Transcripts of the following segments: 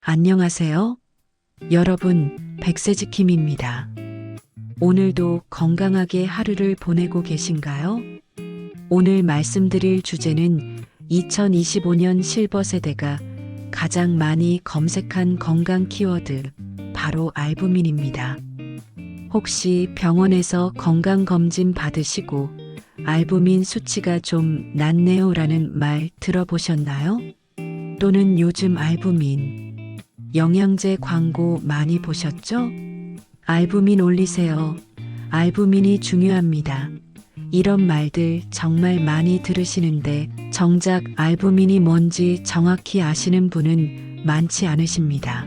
안녕하세요. 여러분, 백세지킴입니다. 오늘도 건강하게 하루를 보내고 계신가요? 오늘 말씀드릴 주제는 2025년 실버 세대가 가장 많이 검색한 건강 키워드, 바로 알부민입니다. 혹시 병원에서 건강검진 받으시고 알부민 수치가 좀 낮네요라는 말 들어보셨나요? 또는 요즘 알부민, 영양제 광고 많이 보셨죠? 알부민 올리세요. 알부민이 중요합니다. 이런 말들 정말 많이 들으시는데 정작 알부민이 뭔지 정확히 아시는 분은 많지 않으십니다.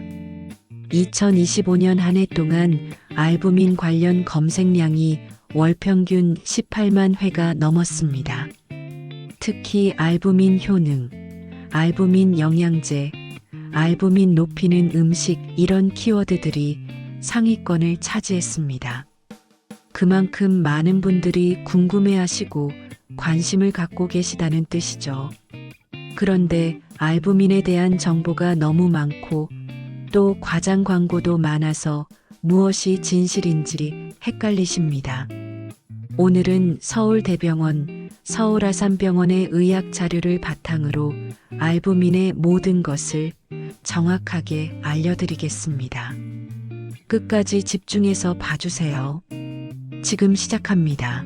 2025년 한 해 동안 알부민 관련 검색량이 월 평균 18만 회가 넘었습니다. 특히 알부민 효능, 알부민 영양제, 알부민 높이는 음식 이런 키워드들이 상위권을 차지했습니다. 그만큼 많은 분들이 궁금해하시고 관심을 갖고 계시다는 뜻이죠. 그런데 알부민에 대한 정보가 너무 많고 또 과장 광고도 많아서 무엇이 진실인지 헷갈리십니다. 오늘은 서울대병원, 서울아산병원의 의학 자료를 바탕으로 알부민의 모든 것을 정확하게 알려드리겠습니다. 끝까지 집중해서 봐주세요. 지금 시작합니다.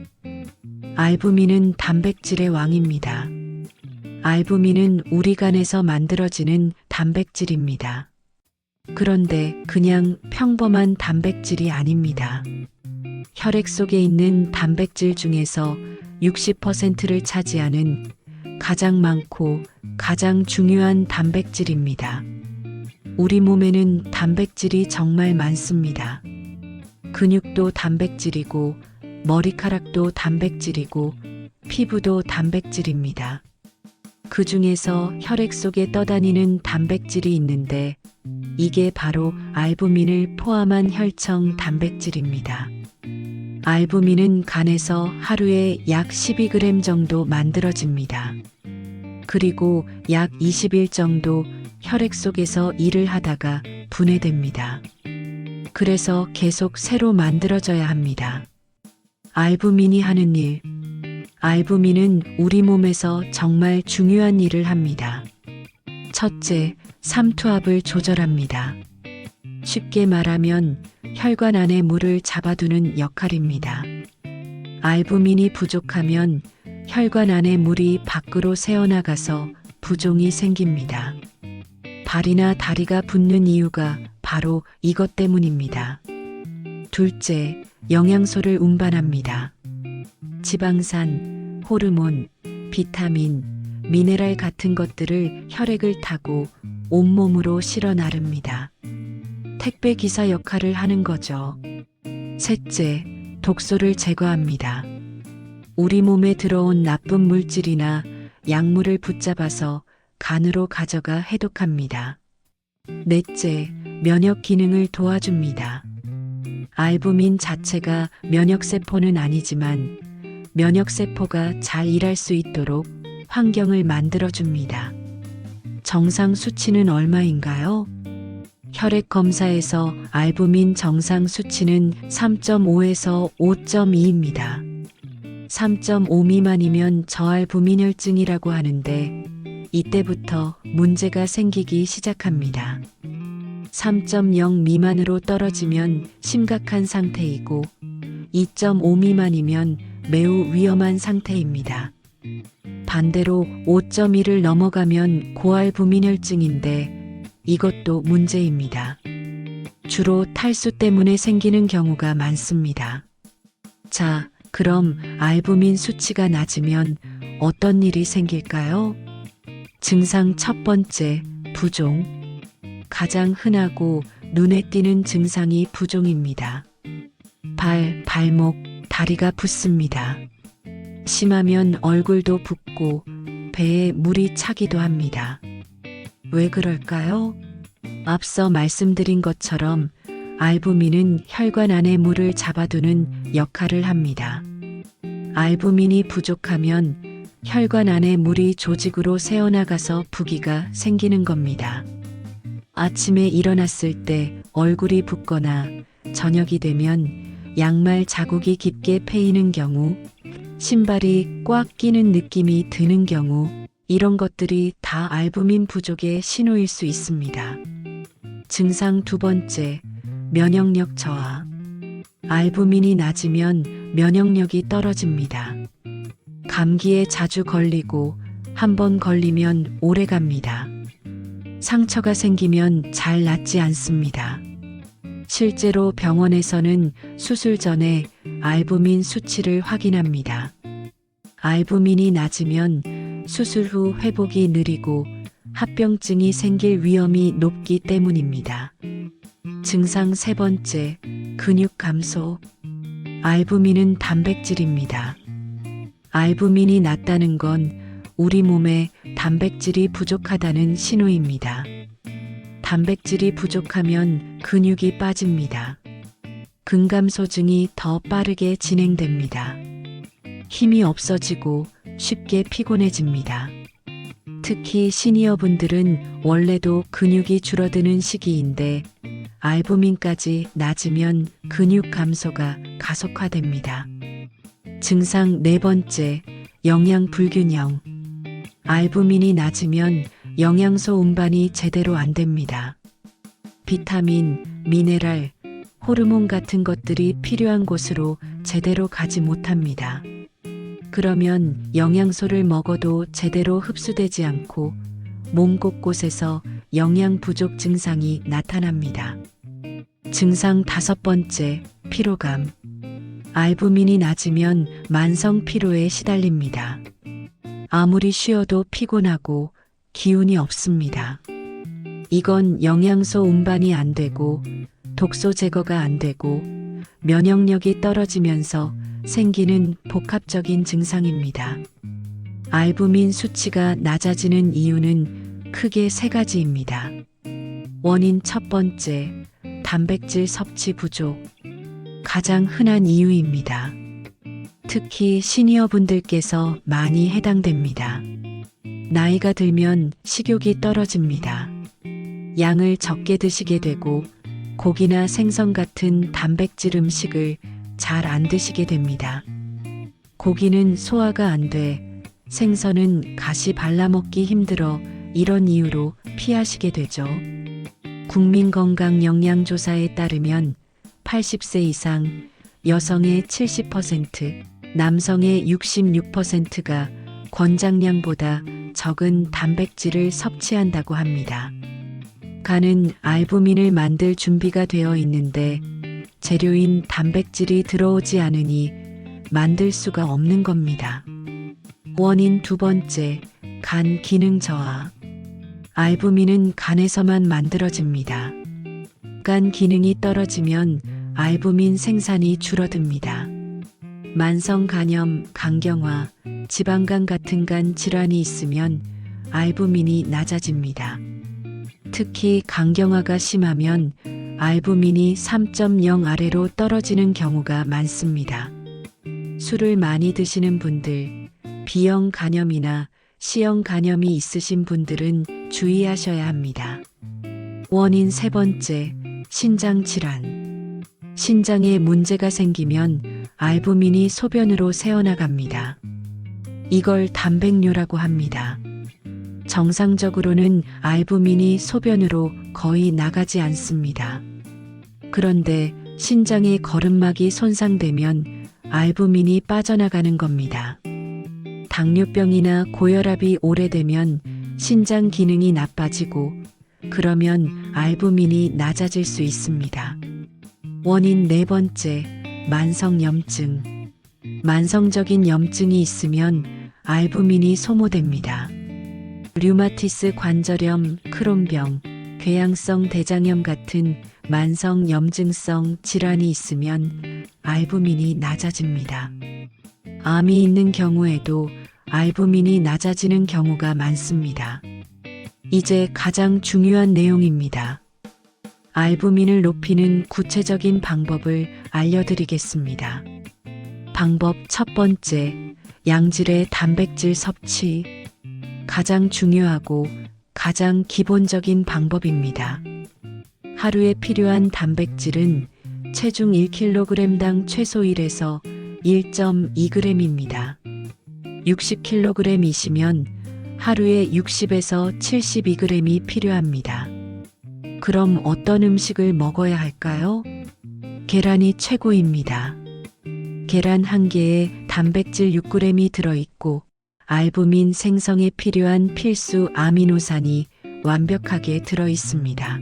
알부민은 단백질의 왕입니다. 알부민은 우리 간에서 만들어지는 단백질입니다. 그런데 그냥 평범한 단백질이 아닙니다. 혈액 속에 있는 단백질 중에서 60%를 차지하는 가장 많고 가장 중요한 단백질입니다. 우리 몸에는 단백질이 정말 많습니다. 근육도 단백질이고 머리카락도 단백질이고 피부도 단백질입니다. 그 중에서 혈액 속에 떠다니는 단백질이 있는데 이게 바로 알부민을 포함한 혈청 단백질입니다. 알부민은 간에서 하루에 약 12g 정도 만들어집니다. 그리고 약 20일 정도 혈액 속에서 일을 하다가 분해됩니다. 그래서 계속 새로 만들어져야 합니다. 알부민이 하는 일, 알부민은 우리 몸에서 정말 중요한 일을 합니다. 첫째, 삼투압을 조절합니다. 쉽게 말하면 혈관 안에 물을 잡아두는 역할입니다. 알부민이 부족하면 혈관 안에 물이 밖으로 새어나가서 부종이 생깁니다. 발이나 다리가 붓는 이유가 바로 이것 때문입니다. 둘째, 영양소를 운반합니다. 지방산, 호르몬, 비타민, 미네랄 같은 것들을 혈액을 타고 온몸으로 실어 나릅니다. 택배 기사 역할을 하는 거죠. 셋째, 독소를 제거합니다. 우리 몸에 들어온 나쁜 물질이나 약물을 붙잡아서 간으로 가져가 해독합니다. 넷째, 면역 기능을 도와줍니다. 알부민 자체가 면역세포는 아니지만 면역세포가 잘 일할 수 있도록 환경을 만들어줍니다. 정상 수치는 얼마인가요? 혈액 검사에서 알부민 정상 수치는 3.5에서 5.2입니다. 3.5 미만이면 저알부민혈증이라고 하는데 이때부터 문제가 생기기 시작합니다. 3.0 미만으로 떨어지면 심각한 상태이고 2.5 미만이면 매우 위험한 상태입니다. 반대로 5.1을 넘어가면 고알부민혈증인데 이것도 문제입니다. 주로 탈수 때문에 생기는 경우가 많습니다. 자, 그럼 알부민 수치가 낮으면 어떤 일이 생길까요? 증상 첫 번째, 부종. 가장 흔하고 눈에 띄는 증상이 부종입니다. 발, 발목, 다리가 붓습니다. 심하면 얼굴도 붓고 배에 물이 차기도 합니다. 왜 그럴까요? 앞서 말씀드린 것처럼 알부민은 혈관 안에 물을 잡아두는 역할을 합니다. 알부민이 부족하면 혈관 안에 물이 조직으로 새어나가서 부기가 생기는 겁니다. 아침에 일어났을 때 얼굴이 붓거나 저녁이 되면 양말 자국이 깊게 패이는 경우, 신발이 꽉 끼는 느낌이 드는 경우, 이런 것들이 다 알부민 부족의 신호일 수 있습니다. 증상 두 번째, 면역력 저하. 알부민이 낮으면 면역력이 떨어집니다. 감기에 자주 걸리고 한 번 걸리면 오래 갑니다. 상처가 생기면 잘 낫지 않습니다. 실제로 병원에서는 수술 전에 알부민 수치를 확인합니다. 알부민이 낮으면 수술 후 회복이 느리고 합병증이 생길 위험이 높기 때문입니다. 증상 세 번째, 근육 감소. 알부민은 단백질입니다. 알부민이 낮다는 건 우리 몸에 단백질이 부족하다는 신호입니다. 단백질이 부족하면 근육이 빠집니다. 근감소증이 더 빠르게 진행됩니다. 힘이 없어지고 쉽게 피곤해집니다. 특히 시니어분들은 원래도 근육이 줄어드는 시기인데 알부민까지 낮으면 근육 감소가 가속화됩니다. 증상 네 번째, 영양 불균형. 알부민이 낮으면 영양소 운반이 제대로 안 됩니다. 비타민, 미네랄, 호르몬 같은 것들이 필요한 곳으로 제대로 가지 못합니다. 그러면 영양소를 먹어도 제대로 흡수되지 않고 몸 곳곳에서 영양 부족 증상이 나타납니다. 증상 다섯 번째, 피로감. 알부민이 낮으면 만성 피로에 시달립니다. 아무리 쉬어도 피곤하고 기운이 없습니다. 이건 영양소 운반이 안 되고 독소 제거가 안 되고 면역력이 떨어지면서 생기는 복합적인 증상입니다. 알부민 수치가 낮아지는 이유는 크게 세 가지입니다. 원인 첫 번째, 단백질 섭취 부족. 가장 흔한 이유입니다. 특히 시니어분들께서 많이 해당됩니다. 나이가 들면 식욕이 떨어집니다. 양을 적게 드시게 되고 고기나 생선 같은 단백질 음식을 잘 안 드시게 됩니다. 고기는 소화가 안 돼, 생선은 가시 발라먹기 힘들어 이런 이유로 피하시게 되죠. 국민건강영양조사에 따르면 80세 이상 여성의 70%, 남성의 66%가 권장량보다 적은 단백질을 섭취한다고 합니다. 간은 알부민을 만들 준비가 되어 있는데 재료인 단백질이 들어오지 않으니 만들 수가 없는 겁니다. 원인 두 번째, 간 기능 저하. 알부민은 간에서만 만들어집니다. 간 기능이 떨어지면 알부민 생산이 줄어듭니다. 만성 간염, 간경화, 지방간 같은 간 질환이 있으면 알부민이 낮아집니다. 특히 간경화가 심하면 알부민이 3.0 아래로 떨어지는 경우가 많습니다. 술을 많이 드시는 분들, B형 간염이나 C형 간염이 있으신 분들은 주의하셔야 합니다. 원인 세 번째, 신장 질환. 신장에 문제가 생기면 알부민이 소변으로 새어나갑니다. 이걸 단백뇨라고 합니다. 정상적으로는 알부민이 소변으로 거의 나가지 않습니다. 그런데 신장의 거름막이 손상되면 알부민이 빠져나가는 겁니다. 당뇨병이나 고혈압이 오래되면 신장 기능이 나빠지고 그러면 알부민이 낮아질 수 있습니다. 원인 네 번째, 만성염증. 만성적인 염증이 있으면 알부민이 소모됩니다. 류마티스 관절염, 크론병, 궤양성 대장염 같은 만성 염증성 질환이 있으면 알부민이 낮아집니다. 암이 있는 경우에도 알부민이 낮아지는 경우가 많습니다. 이제 가장 중요한 내용입니다. 알부민을 높이는 구체적인 방법을 알려드리겠습니다. 방법 첫 번째, 양질의 단백질 섭취. 가장 중요하고 가장 기본적인 방법입니다. 하루에 필요한 단백질은 체중 1kg당 최소 1에서 1.2g입니다. 60kg이시면 하루에 60에서 72g이 필요합니다. 그럼 어떤 음식을 먹어야 할까요? 계란이 최고입니다. 계란 한 개에 단백질 6g이 들어있고 알부민 생성에 필요한 필수 아미노산이 완벽하게 들어있습니다.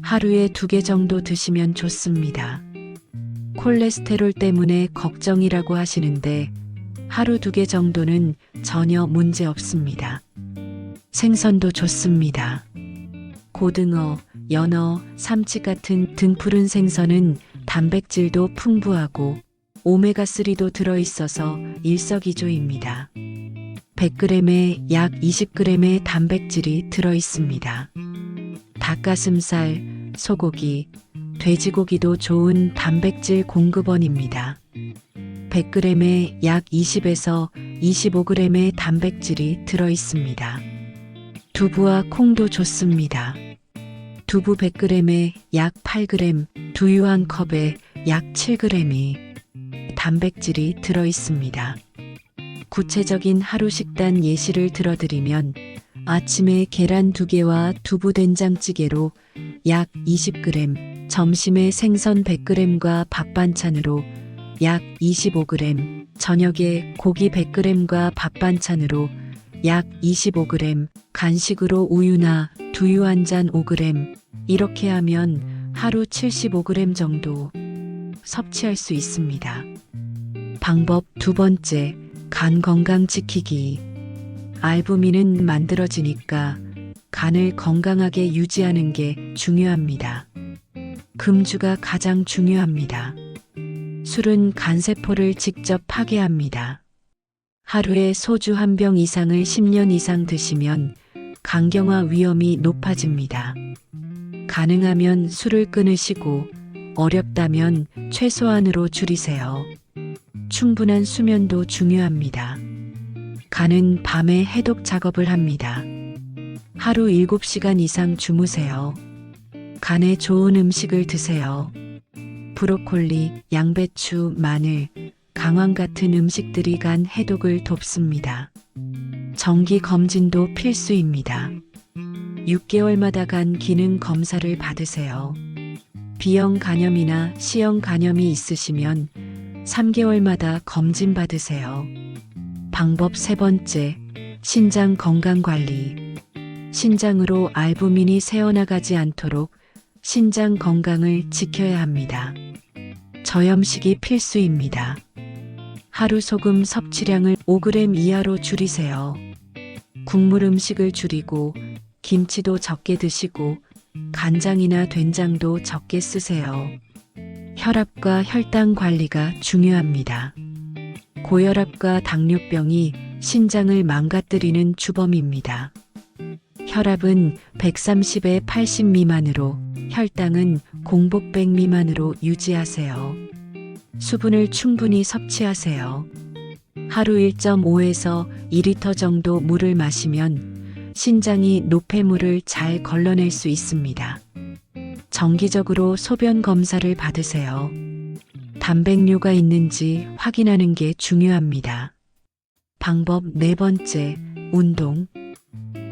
하루에 2개 정도 드시면 좋습니다. 콜레스테롤 때문에 걱정이라고 하시는데 하루 2개 정도는 전혀 문제 없습니다. 생선도 좋습니다. 고등어, 연어, 삼치 같은 등푸른 생선은 단백질도 풍부하고 오메가3도 들어있어서 일석이조입니다. 100g에 약 20g의 단백질이 들어있습니다. 닭가슴살, 소고기, 돼지고기도 좋은 단백질 공급원입니다. 100g에 약 20에서 25g의 단백질이 들어있습니다. 두부와 콩도 좋습니다. 두부 100g에 약 8g, 두유 한 컵에 약 7g이 단백질이 들어있습니다. 구체적인 하루 식단 예시를 들어드리면 아침에 계란 2개와 두부 된장찌개로 약 20g, 점심에 생선 100g과 밥 반찬으로 약 25g, 저녁에 고기 100g과 밥 반찬으로 약 25g, 간식으로 우유나 두유 한 잔 5g, 이렇게 하면 하루 75g 정도 섭취할 수 있습니다. 방법 2번째, 간 건강 지키기. 알부민은 만들어지니까 간을 건강하게 유지하는 게 중요합니다. 금주가 가장 중요합니다. 술은 간세포를 직접 파괴합니다. 하루에 소주 한 병 이상을 10년 이상 드시면 간경화 위험이 높아집니다. 가능하면 술을 끊으시고 어렵다면 최소한으로 줄이세요. 충분한 수면도 중요합니다. 간은 밤에 해독 작업을 합니다. 하루 7시간 이상 주무세요. 간에 좋은 음식을 드세요. 브로콜리, 양배추, 마늘, 강황 같은 음식들이 간 해독을 돕습니다. 정기 검진도 필수입니다. 6개월마다 간 기능 검사를 받으세요. B형 간염이나 C형 간염이 있으시면 3개월마다 검진 받으세요. 방법 3번째, 신장 건강 관리. 신장으로 알부민이 새어나가지 않도록 신장 건강을 지켜야 합니다. 저염식이 필수입니다. 하루 소금 섭취량을 5g 이하로 줄이세요. 국물 음식을 줄이고 김치도 적게 드시고 간장이나 된장도 적게 쓰세요. 혈압과 혈당 관리가 중요합니다. 고혈압과 당뇨병이 신장을 망가뜨리는 주범입니다. 혈압은 130에 80 미만으로, 혈당은 공복 100 미만으로 유지하세요. 수분을 충분히 섭취하세요. 하루 1.5에서 2리터 정도 물을 마시면 신장이 노폐물을 잘 걸러낼 수 있습니다. 정기적으로 소변 검사를 받으세요. 단백뇨가 있는지 확인하는 게 중요합니다. 방법 4번째, 운동.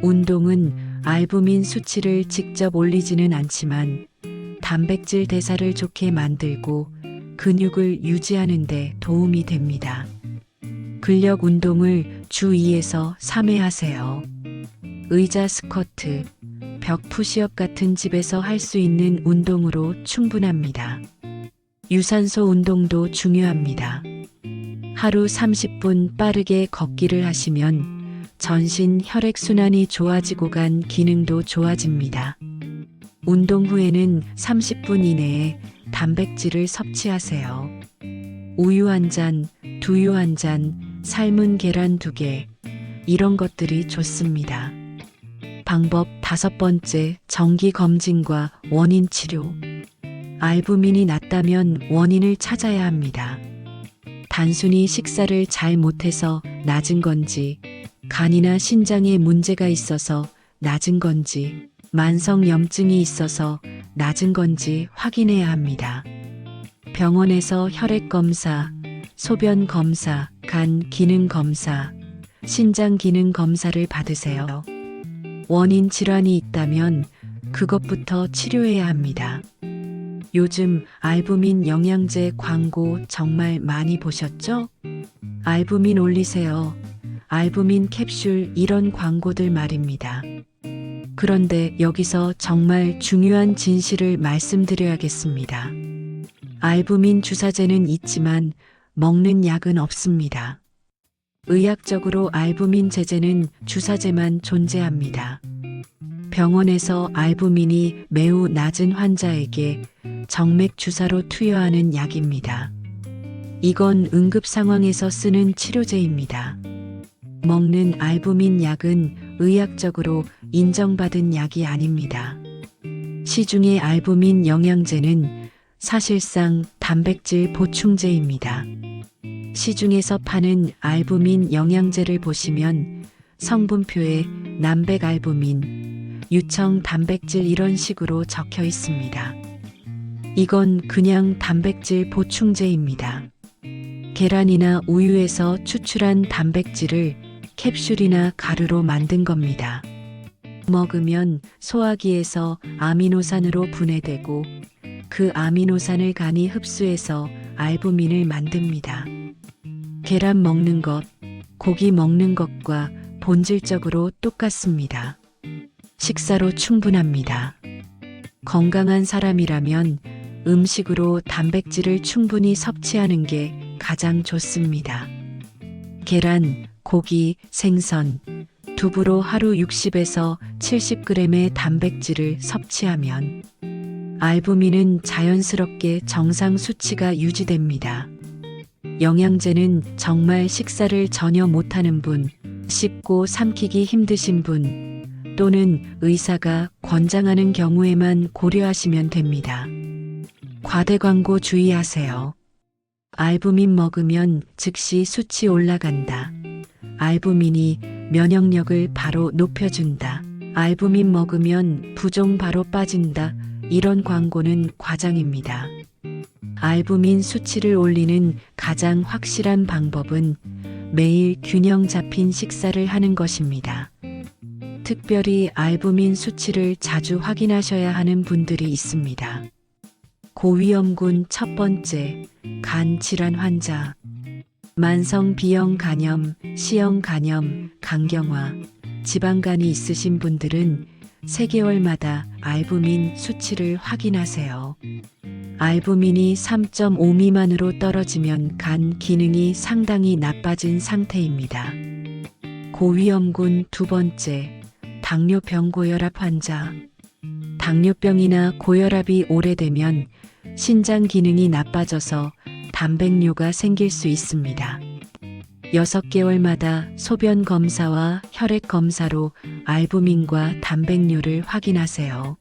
운동은 알부민 수치를 직접 올리지는 않지만 단백질 대사를 좋게 만들고 근육을 유지하는 데 도움이 됩니다. 근력 운동을 주 2에서 3회 하세요. 의자 스쿼트, 벽 푸시업 같은 집에서 할 수 있는 운동으로 충분합니다. 유산소 운동도 중요합니다. 하루 30분 빠르게 걷기를 하시면 전신 혈액순환이 좋아지고 간 기능도 좋아집니다. 운동 후에는 30분 이내에 단백질을 섭취하세요. 우유 한 잔, 두유 한 잔, 삶은 계란 2개, 이런 것들이 좋습니다. 방법 5번째, 정기 검진과 원인 치료. 알부민이 낮다면 원인을 찾아야 합니다. 단순히 식사를 잘 못해서 낮은 건지, 간이나 신장에 문제가 있어서 낮은 건지, 만성염증이 있어서 낮은 건지 확인해야 합니다. 병원에서 혈액 검사, 소변 검사, 간 기능 검사, 신장 기능 검사를 받으세요. 원인 질환이 있다면 그것부터 치료해야 합니다. 요즘 알부민 영양제 광고 정말 많이 보셨죠? 알부민 올리세요. 알부민 캡슐 이런 광고들 말입니다. 그런데 여기서 정말 중요한 진실을 말씀드려야겠습니다. 알부민 주사제는 있지만 먹는 약은 없습니다. 의학적으로 알부민 제제는 주사제만 존재합니다. 병원에서 알부민이 매우 낮은 환자에게 정맥 주사로 투여하는 약입니다. 이건 응급 상황에서 쓰는 치료제입니다. 먹는 알부민 약은 의학적으로 인정받은 약이 아닙니다. 시중의 알부민 영양제는 사실상 단백질 보충제입니다. 시중에서 파는 알부민 영양제를 보시면 성분표에 남백알부민, 유청 단백질 이런 식으로 적혀 있습니다. 이건 그냥 단백질 보충제입니다. 계란이나 우유에서 추출한 단백질을 캡슐이나 가루로 만든 겁니다. 먹으면 소화기에서 아미노산으로 분해되고 그 아미노산을 간이 흡수해서 알부민을 만듭니다. 계란 먹는 것, 고기 먹는 것과 본질적으로 똑같습니다. 식사로 충분합니다. 건강한 사람이라면 음식으로 단백질을 충분히 섭취하는 게 가장 좋습니다. 계란, 고기, 생선, 두부로 하루 60에서 70g의 단백질을 섭취하면 알부민은 자연스럽게 정상 수치가 유지됩니다. 영양제는 정말 식사를 전혀 못하는 분, 씹고 삼키기 힘드신 분, 또는 의사가 권장하는 경우에만 고려하시면 됩니다. 과대 광고 주의하세요. 알부민 먹으면 즉시 수치 올라간다. 알부민이 면역력을 바로 높여준다. 알부민 먹으면 부종 바로 빠진다. 이런 광고는 과장입니다. 알부민 수치를 올리는 가장 확실한 방법은 매일 균형 잡힌 식사를 하는 것입니다. 특별히 알부민 수치를 자주 확인하셔야 하는 분들이 있습니다. 고위험군 첫 번째, 간 질환 환자, 만성 B형 간염, C형 간염, 간경화, 지방간이 있으신 분들은 3개월마다 알부민 수치를 확인하세요. 알부민이 3.5 미만으로 떨어지면 간 기능이 상당히 나빠진 상태입니다. 고위험군 두 번째, 당뇨병 고혈압 환자. 당뇨병이나 고혈압이 오래되면 신장 기능이 나빠져서 단백뇨가 생길 수 있습니다. 6개월마다 소변 검사와 혈액 검사로 알부민과 단백뇨를 확인하세요.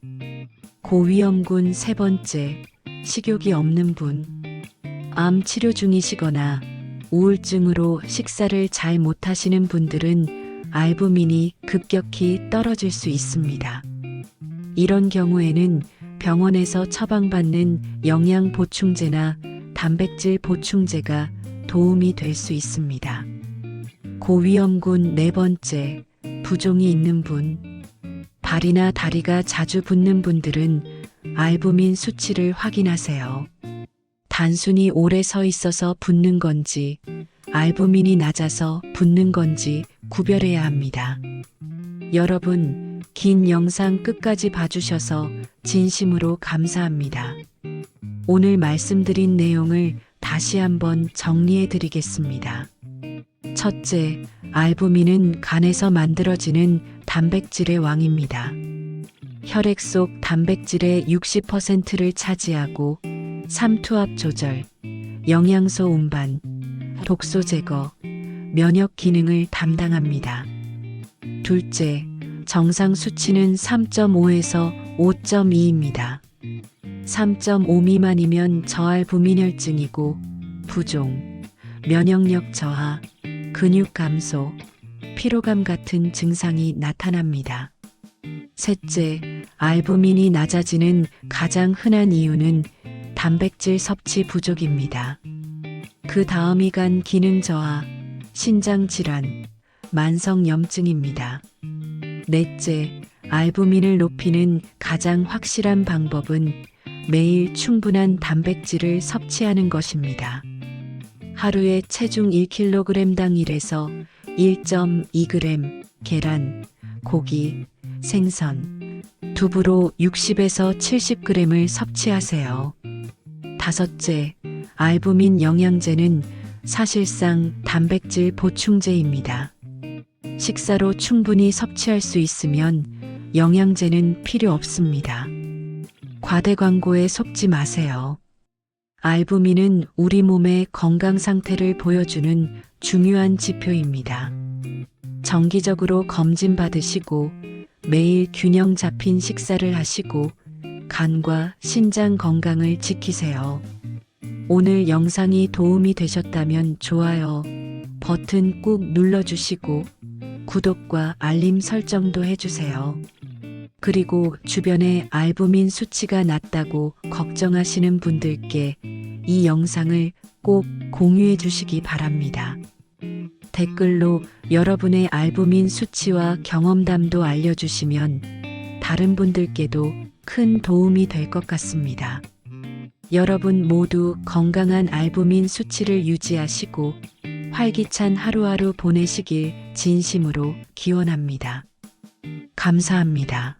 고위험군 세 번째, 식욕이 없는 분. 암 치료 중이시거나 우울증으로 식사를 잘 못하시는 분들은 알부민이 급격히 떨어질 수 있습니다. 이런 경우에는 병원에서 처방받는 영양 보충제나 단백질 보충제가 도움이 될 수 있습니다. 고위험군 네 번째, 부종이 있는 분. 발이나 다리가 자주 붓는 분들은 알부민 수치를 확인하세요. 단순히 오래 서 있어서 붓는 건지, 알부민이 낮아서 붓는 건지 구별해야 합니다. 여러분, 긴 영상 끝까지 봐주셔서 진심으로 감사합니다. 오늘 말씀드린 내용을 다시 한번 정리해 드리겠습니다. 첫째, 알부민은 간에서 만들어지는 단백질의 왕입니다. 혈액 속 단백질의 60%를 차지하고 삼투압 조절, 영양소 운반, 독소 제거, 면역 기능을 담당합니다. 둘째, 정상 수치는 3.5에서 5.2입니다. 3.5 미만이면 저알부민혈증이고 부종, 면역력 저하, 근육 감소, 피로감 같은 증상이 나타납니다. 셋째, 알부민이 낮아지는 가장 흔한 이유는 단백질 섭취 부족입니다. 그 다음이 간 기능 저하, 신장 질환, 만성 염증입니다. 넷째, 알부민을 높이는 가장 확실한 방법은 매일 충분한 단백질을 섭취하는 것입니다. 하루에 체중 1kg당 1에서 1.2g 계란, 고기, 생선, 두부로 60에서 70g을 섭취하세요. 다섯째, 알부민 영양제는 사실상 단백질 보충제입니다. 식사로 충분히 섭취할 수 있으면 영양제는 필요 없습니다. 과대 광고에 속지 마세요. 알부민은 우리 몸의 건강 상태를 보여주는 중요한 지표입니다. 정기적으로 검진 받으시고 매일 균형 잡힌 식사를 하시고 간과 신장 건강을 지키세요. 오늘 영상이 도움이 되셨다면 좋아요 버튼 꾹 눌러주시고 구독과 알림 설정도 해주세요. 그리고 주변에 알부민 수치가 낮다고 걱정하시는 분들께 이 영상을 꼭 공유해 주시기 바랍니다. 댓글로 여러분의 알부민 수치와 경험담도 알려주시면 다른 분들께도 큰 도움이 될 것 같습니다. 여러분 모두 건강한 알부민 수치를 유지하시고 활기찬 하루하루 보내시길 진심으로 기원합니다. 감사합니다.